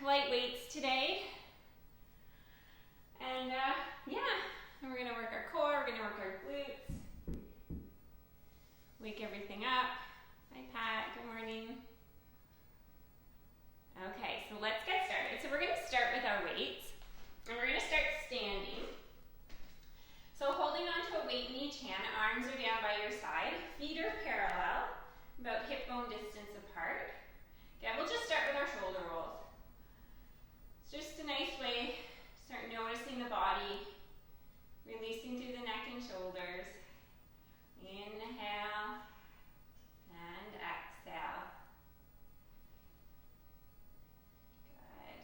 light weights today. And yeah, and we're gonna work our core, we're gonna work our glutes. Wake everything up. Hi Pat, good morning. Okay, so let's get started. So we're gonna start with our weights, and we're gonna start standing. So holding onto a weight in each hand, arms are down by your side, feet are parallel, about hip bone distance apart. Okay, we'll just start with our shoulder rolls. It's just a nice way to start noticing the body, releasing through the neck and shoulders. Inhale and exhale. Good.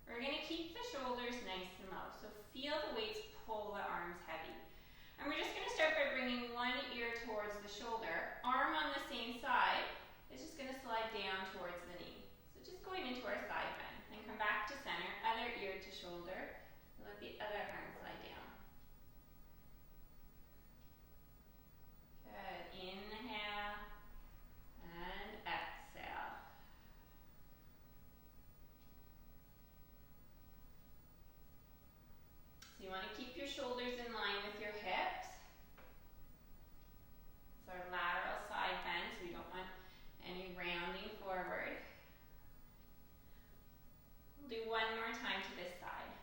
We're going to keep the shoulders nice and low. So feel the weights pull the arms heavy. And we're just going to start by bringing one ear towards the shoulder. Arm on the same side is just going to slide down towards the knee. So just going into our side bend. Then come back to center, other ear to shoulder. And let the other arm slide down. Good. Inhale and exhale. So you want to keep your shoulders in line with your hips. It's our lateral side bend, so we don't want any rounding forward. We'll do one more time to this side.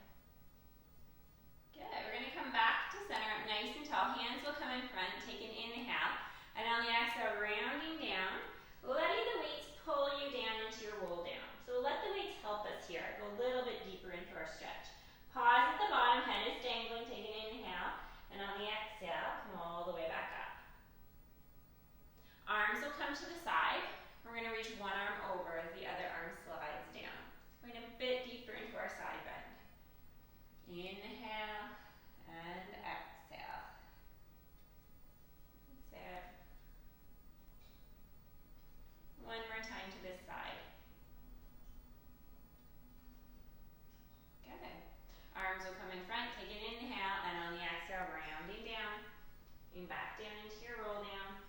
Good. We're going to come back to center up nice and tall. Hands will come in front. Take an inhale. And on the exhale, rounding down, letting the weights pull you down into your roll down. So let the weights help us here. Go a little bit deeper into our stretch. Pause at the bottom, head is dangling, take an inhale, and on the exhale, come all the way back up. Arms will come to the side. We're going to reach one arm over as the other arm slides down. Going a bit deeper into our side bend. Inhale and exhale. That's it. One more time to this side. Good. Arms will come in front, take an inhale, and on the exhale, rounding down. And back down into your roll down.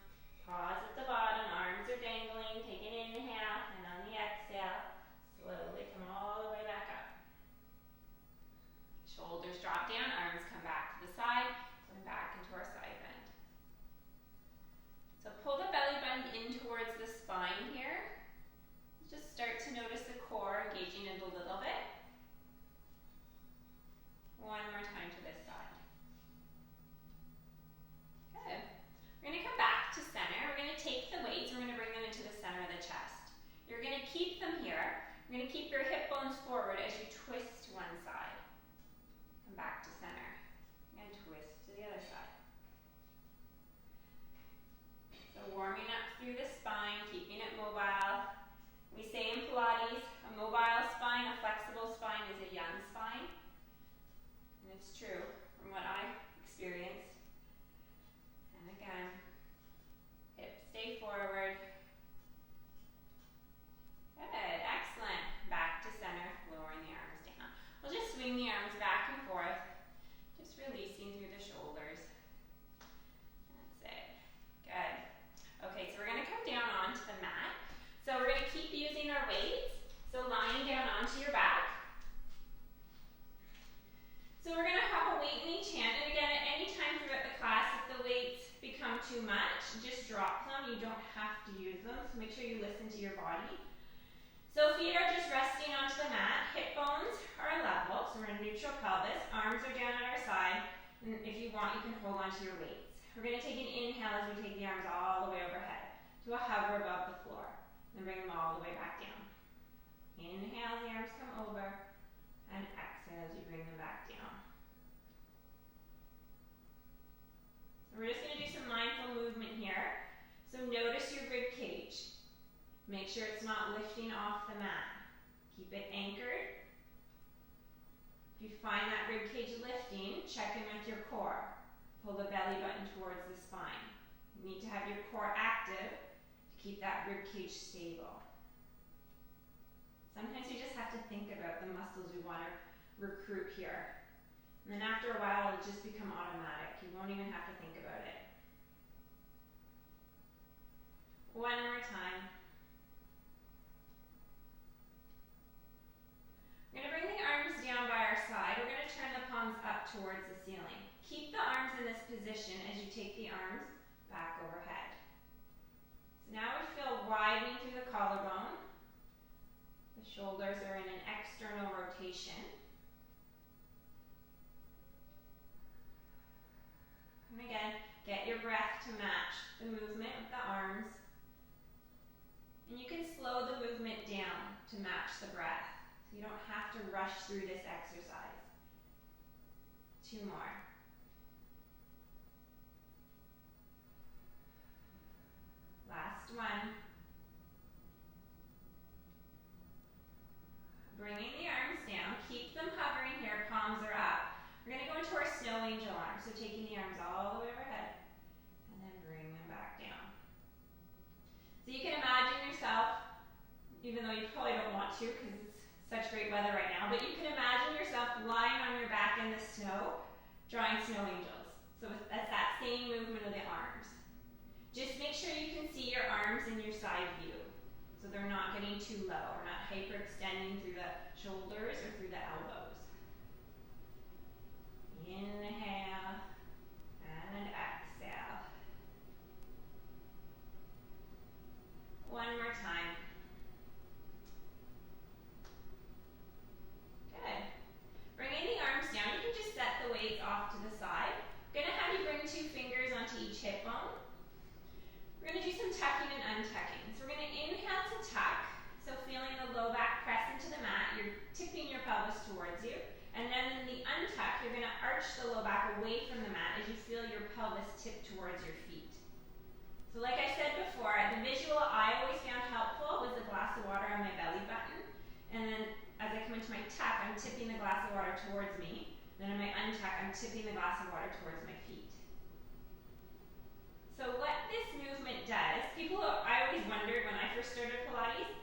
Pause at the bottom, arms are dangling, take an inhale, and on the exhale, slowly come all the way back up. Shoulders drop down, arms come back to the side, going back into our side bend. So pull the belly button in towards the spine here. Just start to notice the core engaging it a little bit. One more time to this side. Good. We're going to come back to center. We're going to take the weights and we're going to bring them into the center of the chest. You're going to keep them here. You're going to keep your hip bones forward as you twist to one side. Come back to center. And twist to the other side. So warming up through the spine, keeping it mobile. We say in Pilates, a mobile spine, a flexible spine is a young spine. And it's true from what I experienced. And again, hips stay forward. Good, excellent. Back to center, lowering the arms down. We'll just swing the arms back and forth, just releasing through the shoulders. That's it. Good. Okay, so we're going to come down onto the mat. So we're going to keep using our weights. So lying down onto your back. So we're going to have a weight in each hand. And again, at any time throughout the class, if the weights become too much, just drop them. You don't have to use them. So make sure you listen to your body. So feet are just resting onto the mat. Hip bones are level. So we're in neutral pelvis. Arms are down at our side. And if you want, you can hold onto your weights. We're going to take an inhale as we take the arms all the way overhead to a hover above the floor. Then bring them all the way back down. Inhale, the arms come over. And exhale as you bring them back down. So we're just going to do some mindful movement here. So notice your rib cage. Make sure it's not lifting off the mat. Keep it anchored. If you find that rib cage lifting, check in with your core. Pull the belly button towards the spine. You need to have your core active to keep that rib cage stable. Sometimes you just have to think about the muscles we want to recruit here. And then after a while, it'll just become automatic. You won't even have to think about it. One more time. towards the ceiling. Keep the arms in this position as you take the arms back overhead. So now we feel widening through the collarbone. The shoulders are in an external rotation. And again, get your breath to match the movement of the arms. And you can slow the movement down to match the breath. So you don't have to rush through this exercise. 2 more. Last one. Bringing the arms down. Keep them hovering here. Palms are up. We're going to go into our snow angel arm. So taking the arms all the way overhead and then bring them back down. So you can imagine yourself, even though you probably don't want to because it's such great weather right now, but you can imagine yourself lying on your back in the snow, drawing snow angels. So that's that same movement of the arms. Just make sure you can see your arms in your side view. So they're not getting too low or not hyperextending through the shoulders or through the elbows. Inhale and exhale. One more time. Good. Bringing the arms down, you can just set the weights off to the side. I'm going to have you bring 2 fingers onto each hip bone. We're going to do some tucking and untucking. So we're going to inhale to tuck. So feeling the low back press into the mat, you're tipping your pelvis towards you. And then in the untuck, you're going to arch the low back away from the mat as you feel your pelvis tip towards your feet. So like I said before, the visual I always found helpful was the glass of water on my belly button. And then as I come into my tuck, I'm tipping the glass of water towards me. Then in my untuck, I'm tipping the glass of water towards my feet. So what this movement does, I always wondered when I first started Pilates,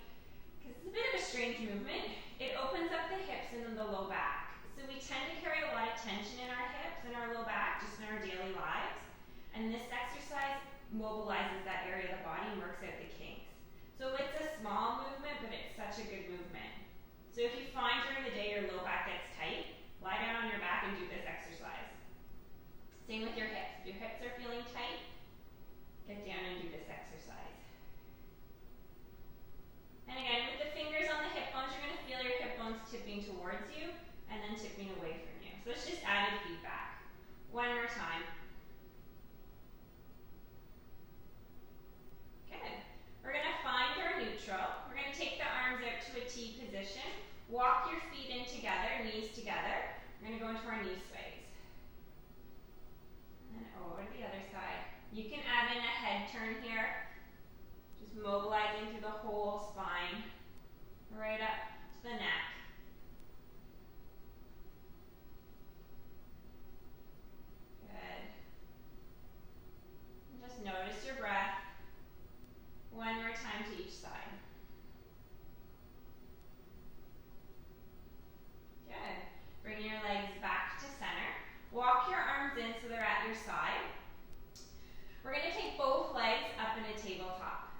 because it's a bit of a strange movement, it opens up the hips and then the low back. So we tend to carry a lot of tension in our hips and our low back, just in our daily lives. And this exercise mobilizes that area of the body and works out the kinks. So it's a small movement, but it's such a good movement. So if you find during the day your low back gets tight, lie down on your back and do this exercise. Same with your hips. If your hips are feeling tight, get down and do this exercise. And again, with the fingers on the hip bones, you're going to feel your hip bones tipping towards you and then tipping away from you. So it's just added feedback. One more time. Good. We're going to find our neutral. We're going to take the arms out to a T position. Walk your feet in together, knees together. We're going to go into our knee sways. And then over to the other side. You can add in a head turn here. Just mobilizing through the whole spine. Right up to the neck. Good. And just notice your breath. One more time to each side. Good. Bring your legs back to center. Walk your arms in so they're at your side. We're going to take both legs up in a tabletop.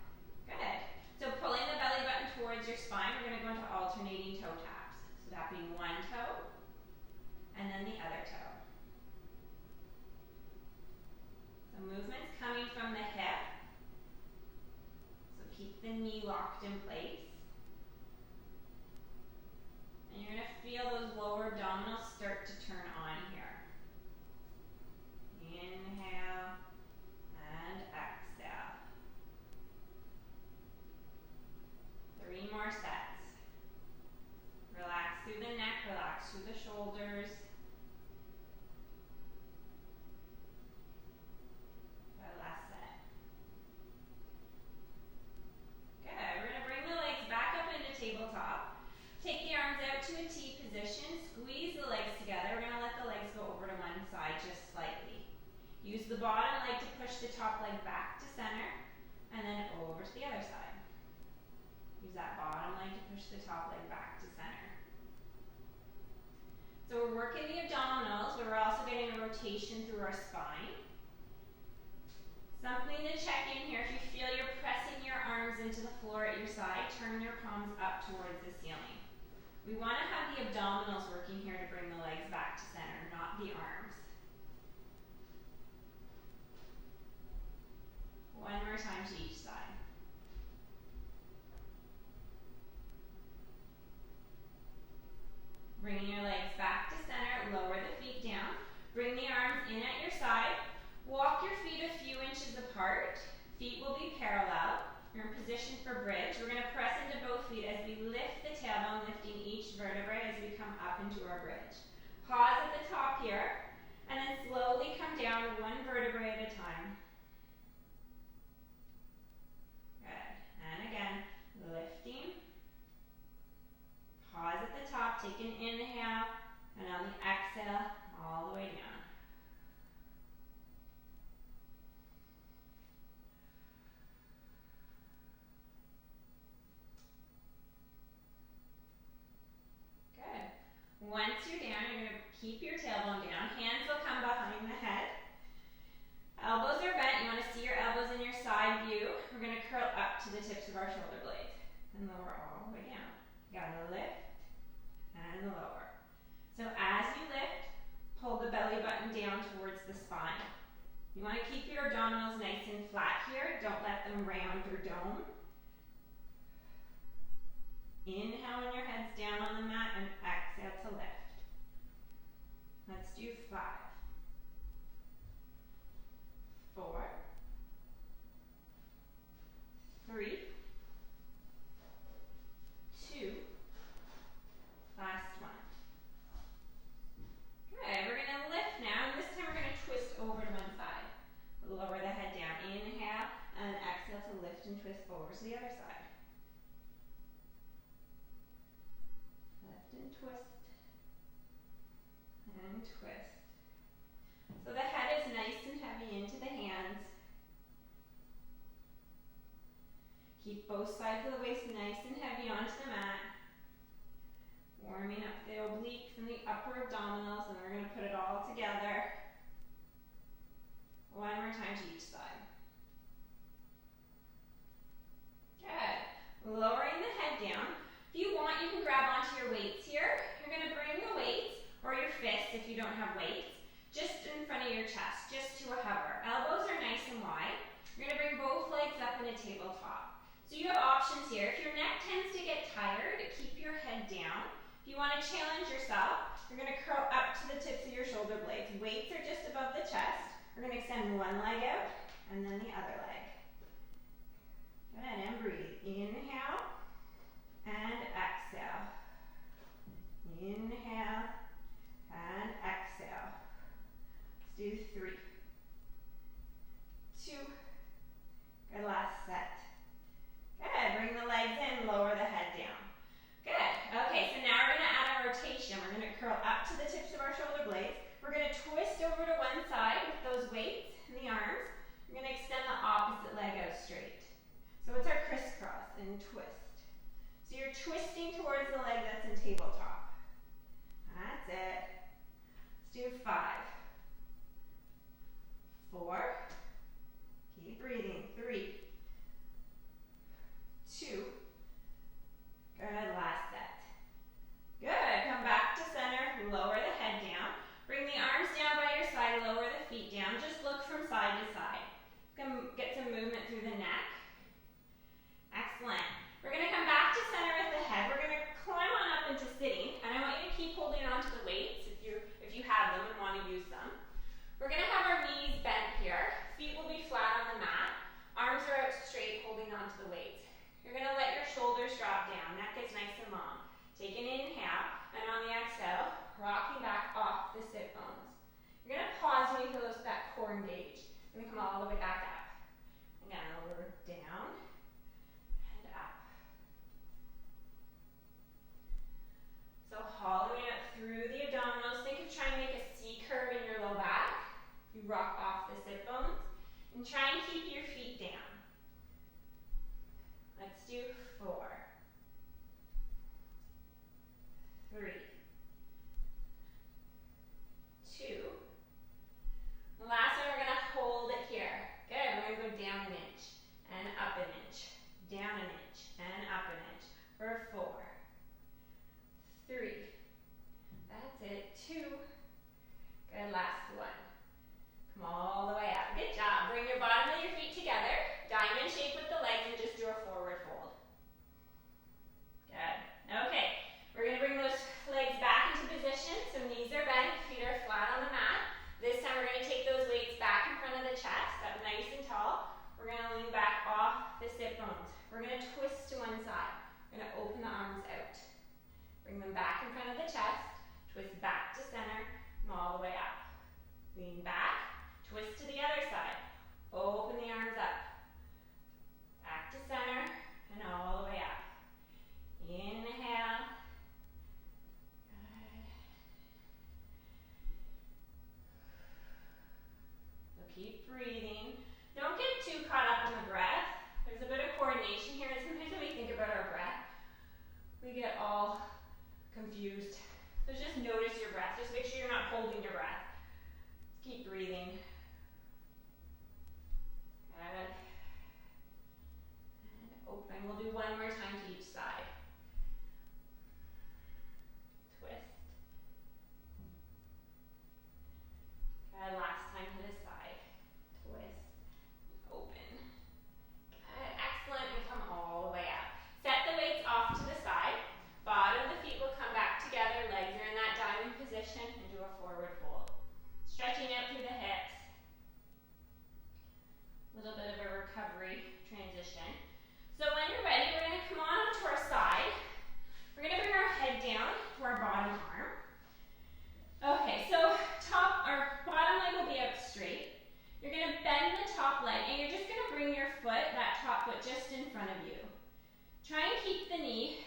Good. So pulling the belly button towards your spine, we're going to go into alternating toe taps. So that being one toe and then the other toe. The movement's coming from the hip. So keep the knee locked in place. And you're going to feel those lower abdominals start to turn on here. Inhale and exhale. 3 more sets. Relax through the neck, relax through the shoulders. Our last set. Good. We're going to bring the legs back up into tabletop. Take the arms out to a T position. Squeeze the legs together. We're going to let the legs go over to one side just slightly. Use the bottom leg to push the top leg back to center and then over to the other side. Use that bottom leg to push the top leg back to center. So we're working the abdominals, but we're also getting a rotation through our spine. Something to check in here, if you feel you're pressing your arms into the floor at your side, turn your palms up towards the ceiling. We want to have the abdominals working here to bring the legs back to center, not the arms. One more time to each side. Bringing your legs back to center, lower the feet down. Bring the arms in at your side. Walk your feet a few inches apart. Feet will be parallel. You're in position for bridge. We're going to press into both feet as we lift the tailbone, lifting each vertebrae as we come up into our bridge. Pause at the top here, and then slowly come down one vertebrae at a time. Good. And again, lifting. Pause at the top, take an inhale, and on the exhale, all the way down. Good. Once you're down, you're going to keep your tailbone down. Hands will come behind the head. Elbows are bent. You want to see your elbows in your side view. We're going to curl up to the tips of our shoulder blades and lower all the way down. You got to lift and lower. So as you lift, pull the belly button down towards the spine. You want to keep your abdominals nice and flat here. Don't let them round or dome. Inhale when your head's down on the mat and exhale to lift. Let's do 5, 4, 3, 2, last one. Good, we're going to lift now, and this time we're going to twist over to one side. Lower the head down, inhale, and exhale to lift and twist over to the other side. Lift and twist, and twist. So the head is nice and heavy into the hands. Keep both sides of the waist nice and heavy onto the mat. Warming up the obliques and the upper abdominals, and we're going to put it all together. One more time to each side. Good. Lowering the head down. If you want, you can grab onto your weights here. You're going to bring the weights, or your fists if you don't have weights, just in front of your chest, just to a hover. Elbows are nice and wide. You're going to bring both legs up in a tabletop. So you have options here. If your neck tends to get tired, keep your head down. If you want to challenge yourself, you're going to curl up to the tips of your shoulder blades. Weights are just above the chest. We're going to extend one leg out and then the other leg. Good, and breathe. Inhale and exhale. Inhale and exhale. Let's do 3, 2, good, last set. Good, bring the legs in, lower the head down. Good, okay, so now we're going to add a rotation. We're going to curl up to the tips of our shoulder blades. We're going to twist over to one side with those weights in the arms. We're going to extend the opposite leg out straight. So it's our crisscross and twist. So you're twisting towards the leg that's in tabletop. That's it. Let's do 5, 4, keep breathing, 3, 2, good, last set. Good, come back to center, lower the head down. Bring the arms down by your side, lower the feet down. Just look from side to side. Come get some movement through the neck. Excellent. We're going to come back to center with the head. We're going to climb on up into sitting, and I want you to keep holding on to the weights if you have them and want to use them. We're going to have our knees bent here. Feet will be flat on the mat. Arms are out straight, holding on to the weights. You're going to let your shoulders drop down. Neck is nice and long. Take an inhale, and on the exhale, rocking back off the sit bones. You're going to pause when you feel that core engage. You're going to come all the way back up. Again, over, down, and up. So hollowing up through the abdominals. Think of trying to make a C curve in your low back. You rock off the sit bones. And try and keep your feet down. Let's do 4, 3, 2. The last one, we're going to hold it here. Good, we're going to go down an inch and up an inch. one side. We're going to open the arms out. Bring them back in front of the chest. Twist back to center and all the way up. Lean back. Twist to the other side. Open the arms up. Back to center and all the way up. Inhale. Good. So keep breathing. Don't get too caught up in the breath. There's a bit of coordination here, and sometimes when we think about our breath, we get all confused. So just notice your breath. Just make sure you're not holding your breath. Keep breathing. Good. And open. We'll do one more time to each side. Twist. Good. Last time to this side. Twist. Open. Good. Excellent. And come all the way up. Set the weights off to the side. Bottom of the feet will come back together. Legs are in that diamond position. And do a forward fold. Stretching out through the hips. A little bit of a recovery transition. So when you're ready, we're going to come on to our side. We're going to bring our head down to our bottom arm. Okay, so our bottom leg will be out straight. You're going to bend the top leg, and you're just going to bring your foot, that top foot, just in front of you. Try and keep the knee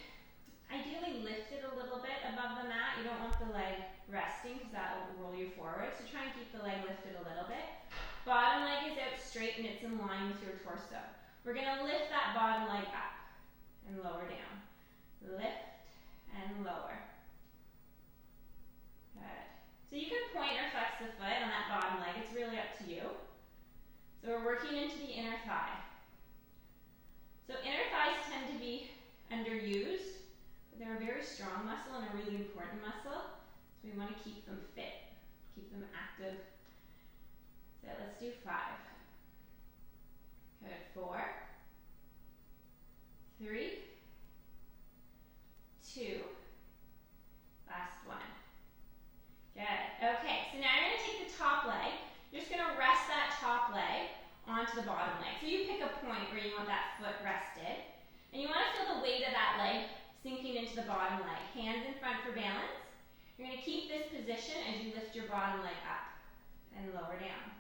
ideally lifted a little bit above the mat. You don't want the leg resting because that will roll you forward. So try and keep the leg lifted a little bit. Bottom leg is out straight and it's in line with your torso. We're going to lift that bottom leg up and lower down. Lift and lower. Good. So you can point or flex the foot on that bottom leg. It's really up to you. So we're working into the inner thigh. So inner thighs tend to be underused, but they're a very strong muscle and a really important muscle. So we want to keep them fit, keep them active. So let's do 5. Good. 4, 3, 2, last one. Good. Okay, so now you're going to take the top leg. You're just going to rest that top leg onto the bottom leg. So you pick a point where you want that foot rested. And you want to feel the weight of that leg sinking into the bottom leg. Hands in front for balance. You're going to keep this position as you lift your bottom leg up and lower down.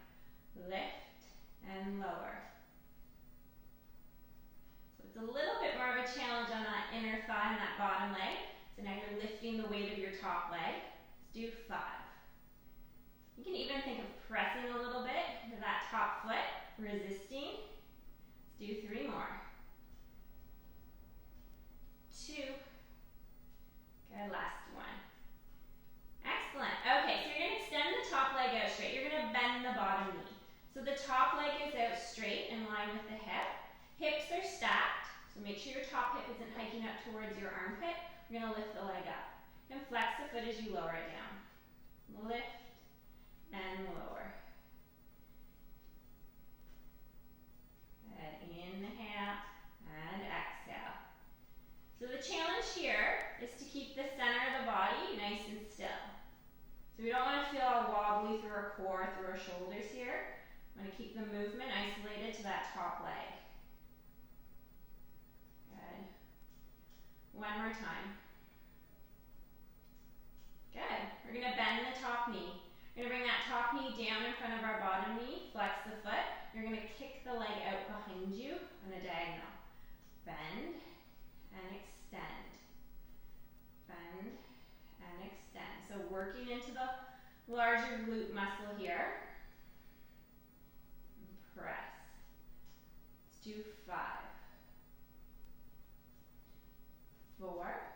Lift and lower. So it's a little bit more of a challenge on that inner thigh and that bottom leg. So now you're lifting the weight of your top leg. Let's do 5. You can even think of pressing a little bit to that top foot, resisting. Let's do 3 more. 2. Good, last one. Excellent. Okay, so you're going to extend the top leg out straight. You're going to bend the bottom knee. So the top leg is out straight in line with the hip. Hips are stacked, so make sure your top hip isn't hiking up towards your armpit. We're going to lift the leg up. And flex the foot as you lower it down. Lift and lower. Good. Inhale and exhale. So the challenge here is to keep the center of the body nice and still. So we don't want to feel all wobbly through our core, through our shoulders here. We want to keep the movement isolated to that top leg. Good. One more time. Good. We're going to bend the top knee. We're going to bring that top knee down in front of our bottom knee. Flex the foot. You're going to kick the leg out behind you on a diagonal. Bend and extend. Bend and extend. So working into the larger glute muscle here. And press. Let's do 5. 4.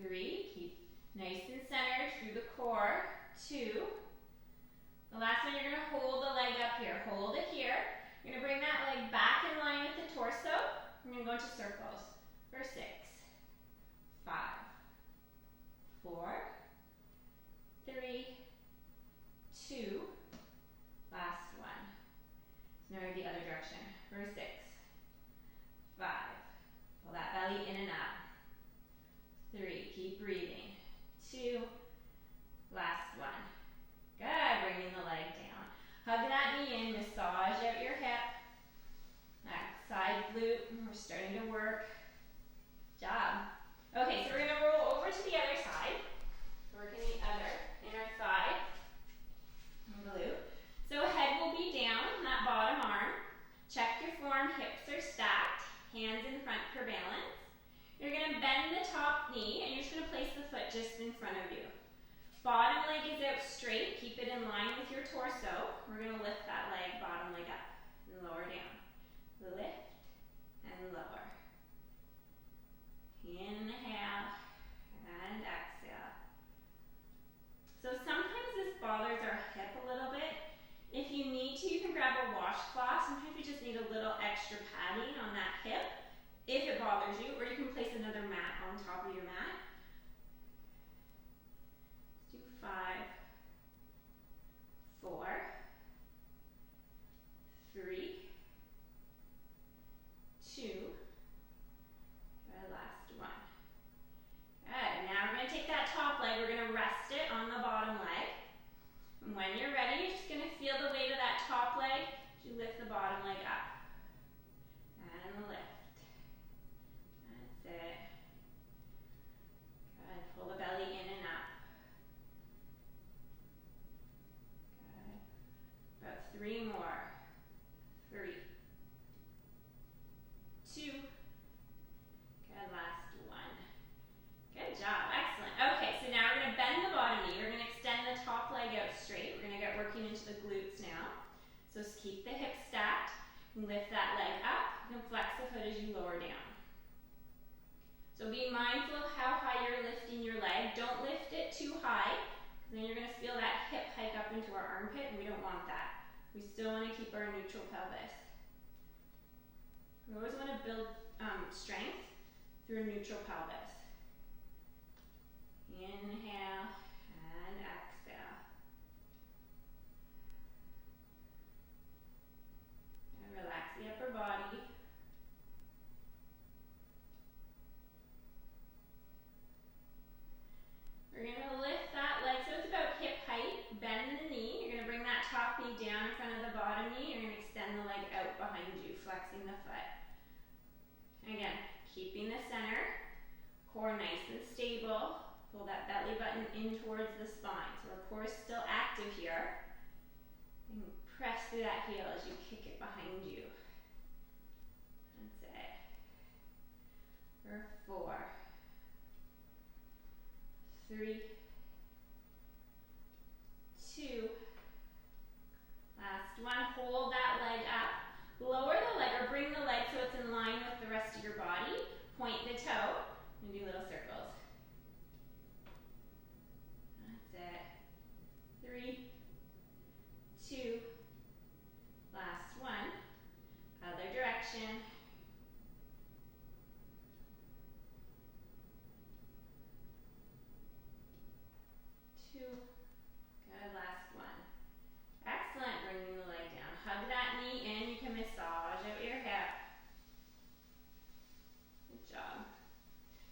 3. Keep nice and centered through the core. 2. The last one, you're going to hold the leg up here. Hold it here. You're going to bring that leg back in line with the torso. We're going to go into circles for 6, 5, 4, 3, 2, last one. So now the other direction for 6, 5. Pull that belly in and up. 3, keep breathing. 2, last one. Good, bringing the leg down. Hug that knee in, massage out your hip. That side glute, and we're starting to work. Job. Okay, so we're going to roll over to the other side. Working the other inner thigh and glute. So head will be down in that bottom arm. Check your form, hips are stacked, hands in front for balance. You're going to bend the top knee and you're just going to place the foot just in front of you. Bottom leg is out straight, keep it in line with your torso. We're going to lift that leg, bottom leg up and lower down. Lift and lower. Inhale and exhale. So sometimes this bothers our hip a little bit. If you need to, you can grab a washcloth. Sometimes we just need a little extra padding on that hip if it bothers you, or you can place another mat on top of your mat. Let's do 5, 4, 3, 2, and last one. Good. Now we're going to take that top leg, we're going to rest it on the bottom leg. And when you're ready, you're just going to feel the weight of that top leg as you lift the bottom leg up. And lift. That's it. Good. Pull the belly in and up. Good. About 3 more. 3, 2. Good. Last one. Good job. Excellent. Okay, so now we're going to bend the bottom knee. We're going to extend the top leg out straight. We're going to get working into the glutes now. So just keep the hips stacked. Lift that leg up and flex the foot as you lower down. So be mindful of how high you're lifting your leg. Don't lift it too high, because then you're going to feel that hip hike up into our armpit, and we don't want that. We still want to keep our neutral pelvis. We always want to build strength through a neutral pelvis. Inhale and exhale. And relax the upper body. We're going to lift that leg so it's about hip height. Bend the knee. You're going to bring that top knee down in front of the bottom knee. You're going to extend the leg out behind you, flexing the foot. Again, keeping the center. Core nice and stable. Pull that belly button in towards the spine. So our core is still active here. And press through that heel as you kick it behind you. That's it. For 4, 3, 2. Last one. Hold that leg up. Lower the leg or bring the leg so it's in line with the rest of your body. Point the toe and do little circles. That's it. 3, 2. Last one. Other direction. 2. Good. Last one. Excellent. Bringing the leg down. Hug that knee in. You can massage out your hip. Good job.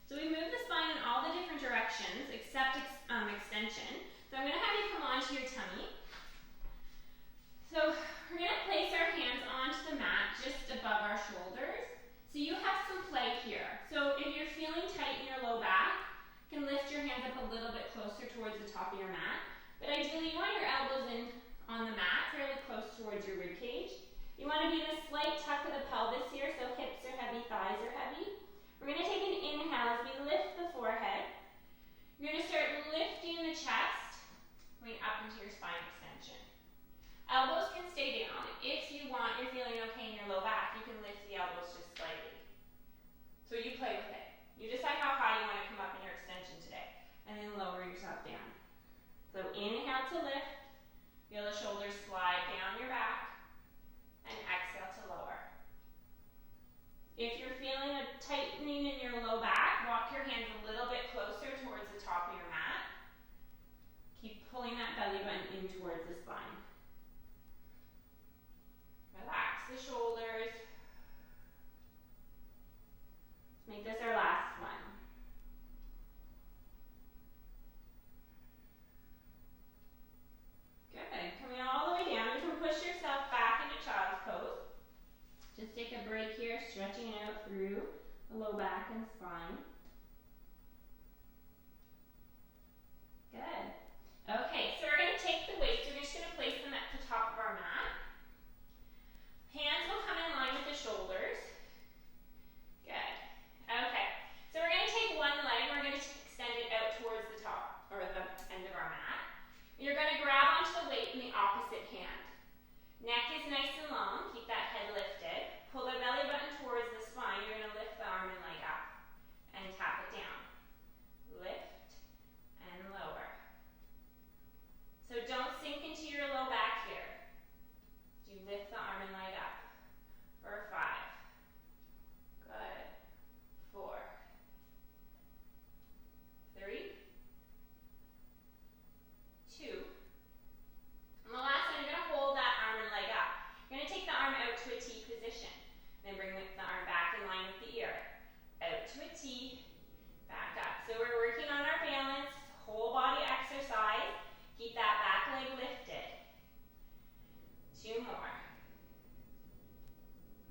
So we move the spine in all the different directions except extension. So I'm going to have you come onto your tummy. So we're going to place our hands onto the mat just above our shoulders. So you have some play here. So if you're feeling tight in your low back, you can lift your hands up a little bit closer towards the top of your mat. But ideally you want your elbows in on the mat, fairly close towards your rib cage. You want to be in a slight tuck of the pelvis here, so hips are heavy, thighs are heavy. We're going to take an inhale as we lift the forehead. You're going to start lifting the chest, going up into your spine extension. Elbows can stay down. If you want, you're feeling okay in your low back, you can lift the elbows just slightly. So you play with it. You decide how high you want to come up in your extension today, and then lower yourself down. So inhale to lift, feel the shoulders slide down your back, and exhale to lower. stretching out through the low back and spine. Good. Okay, so we're going to take the weights. We're just going to place them at the top of our mat. Hands will come in line with the shoulders. Good. Okay, so we're going to take one leg and we're going to extend it out towards the top or the end of our mat. You're going to grab onto the weight in the opposite hand. Neck is nice and long. Keep that head lifted. Pull the belly button towards the spine. You're going to lift the arm and leg up and tap it down. Lift and lower. So don't sink into your low back here. You lift the arm and leg up. For 5. Good. 4. 3. 2. And the last one, you're going to hold that arm and leg up. You're going to take the arm out to a T position. Then bring the arm back in line with the ear. Out to a T. Back up. So we're working on our balance. Whole body exercise. Keep that back leg lifted. 2 more.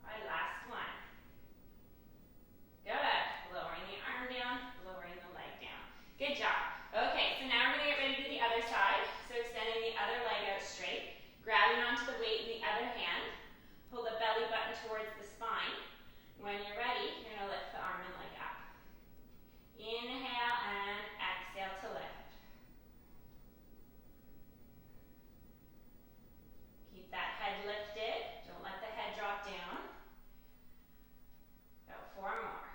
All right, last one. Good. Lowering the arm down, lowering the leg down. Good job. Okay, so now we're going to get ready to do the other side. So extending the other leg out straight, grabbing onto the weight in the other hand, pull the belly button towards the spine. When you're ready, you're going to lift the arm and leg up. Inhale and exhale to lift. Keep that head lifted. Don't let the head drop down. About 4 more.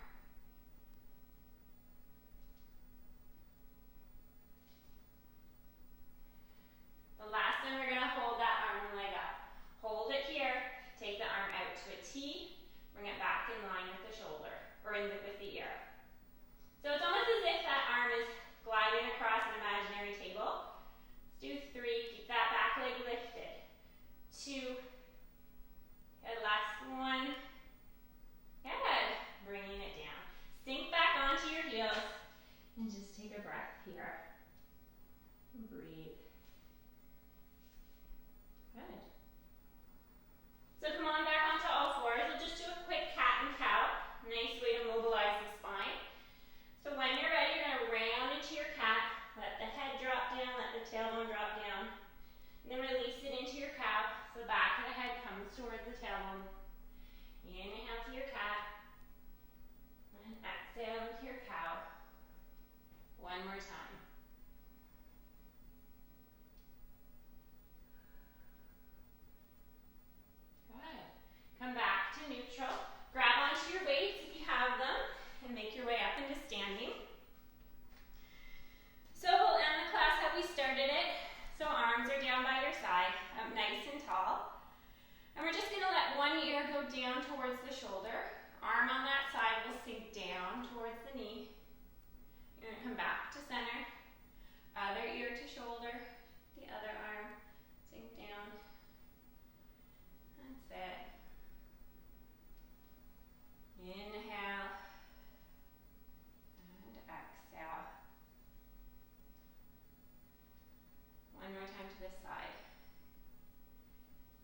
The last one, we're going to hold that arm and leg up. Hold it here. Take the arm out to a T. Bring it back in line with the shoulder, or with the ear. So it's almost as if that arm is gliding across an imaginary table. Let's do 3. Keep that back leg lifted. 2. Good. Last one. Good. Bringing it down. Sink back onto your heels and just take a breath here. Breathe. Good. So come on back onto all fours. We'll just do a quick cat and cow. Nice way to mobilize the spine. So when you're ready, you're going to round into your cat. Let the head drop down, let the tailbone drop down. And then release it into your cow. So the back of the head comes towards the tailbone. Inhale to your cat. And exhale into your cow. One more time. Good. Come back to neutral. Grab onto your weights if you have them and make your way up into standing. So we'll end the class how we started it. So arms are down by your side, up nice and tall. And we're just going to let one ear go down towards the shoulder. Arm on that side will sink down towards the knee. You're going to come back to center. Other ear to shoulder. The other arm. Sink down. That's it. Inhale. And exhale. One more time to this side.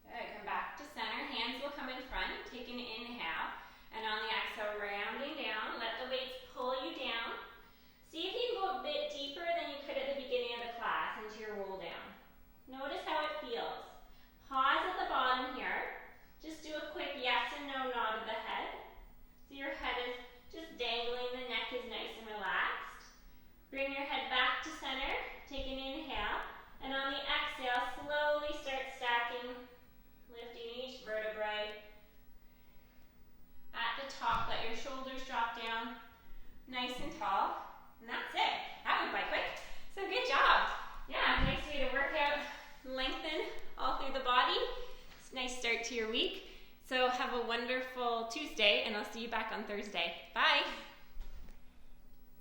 Good. Come back to center. Hands will come in front. Take an inhale. And on the exhale, rounding down. Let the weights pull you down. See if you can go a bit deeper than you could at the beginning of the class into your roll down. Notice how it feels. Pause at the bottom here. Just do a quick yes and no nod of the head. So your head is just dangling. The neck is nice and relaxed. Bring your head back to center. Take an inhale. And on the exhale, slowly start stacking, lifting each vertebrae. At the top, let your shoulders drop down, nice and tall. And that's it. That went by quick. So good job. Yeah, nice way to work out, lengthen all through the body. It's a nice start to your week. So have a wonderful Tuesday, and I'll see you back on Thursday. Bye.